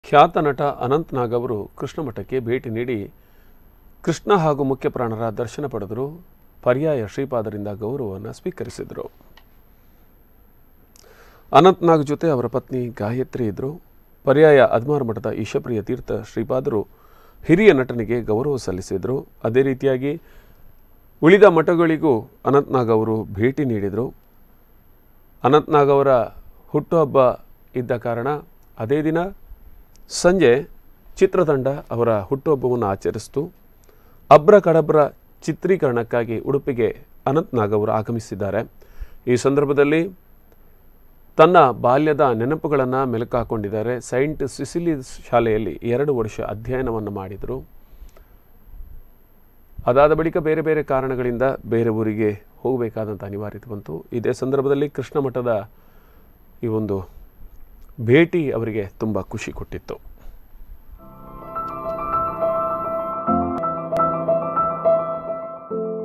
ಖ್ಯಾತ ನಟ ಅನಂತ್ ನಾಗ್ ಅವರು ಕೃಷ್ಣ ಮಠಕ್ಕೆ ಭೇಟಿ ನೀಡಿ ಕೃಷ್ಣ ಹಾಗೂ ಮುಖ್ಯ ಪ್ರಾಣರ ದರ್ಶನ ಪಡೆದರು. ಪರ್ಯಾಯ ಶ್ರೀಪಾದರಿಂದ ಗೌರವವನ್ನು ಸ್ವೀಕರಿಸಿದರು. ಅನಂತ್ ನಾಗ್ ಜೊತೆ ಅವರ ಪತ್ನಿ ಗಾಯತ್ರಿ ಇದ್ದರು. ಪರ್ಯಾಯ ಅದ್ಮಾರ ಮಠದ ಈಶಪ್ರಿಯ ತೀರ್ಥ ಶ್ರೀಪಾದರು ಹಿರಿಯ ನಟನಿಗೆ ಗೌರವ ಸಲ್ಲಿಸಿದರು. ಅದೇ ರೀತಿಯಾಗಿ ಉಳಿದ ಮಠಗಳಿಗೂ ಅನಂತ್ ನಾಗ್ ಅವರು ಭೇಟಿ ನೀಡಿದರು. ಅನಂತ್ ನಾಗ್ ಅವರ ಹುಟ್ಟುಹಬ್ಬ ಇದ್ದ ಕಾರಣ ಅದೇ ದಿನ ಸಂಜೆ ಚಿತ್ರತಂಡ ಅವರ ಹುಟ್ಟುಹಬ್ಬವನ್ನು ಆಚರಿಸಿತು. ಅಬ್ರ ಕಡಬ್ರ ಚಿತ್ರೀಕರಣಕ್ಕಾಗಿ ಉಡುಪಿಗೆ ಅನಂತ್ ನಾಗ್ ಅವರು ಆಗಮಿಸಿದ್ದಾರೆ. ಈ ಸಂದರ್ಭದಲ್ಲಿ ತನ್ನ ಬಾಲ್ಯದ ನೆನಪುಗಳನ್ನು ಮೆಲುಕು ಹಾಕೊಂಡಿದ್ದಾರೆ. ಸೈಂಟ್ ಸಿಸಿಲಿಸ್ ಶಾಲೆಯಲ್ಲಿ 2 ವರ್ಷ ಅಧ್ಯಯನವನ್ನು ಮಾಡಿದರು. ಅದಾದ ಬಳಿಕ ಬೇರೆ ಬೇರೆ ಕಾರಣಗಳಿಂದ ಬೇರೆ ಊರಿಗೆ ಹೋಗಬೇಕಾದಂಥ ಅನಿವಾರ್ಯತೆ ಬಂತು. ಇದೇ ಸಂದರ್ಭದಲ್ಲಿ ಕೃಷ್ಣ ಮಠದ ಈ ಒಂದು ಭೇಟಿ ಅವರಿಗೆ ತುಂಬ ಖುಷಿ ಕೊಟ್ಟಿತ್ತು.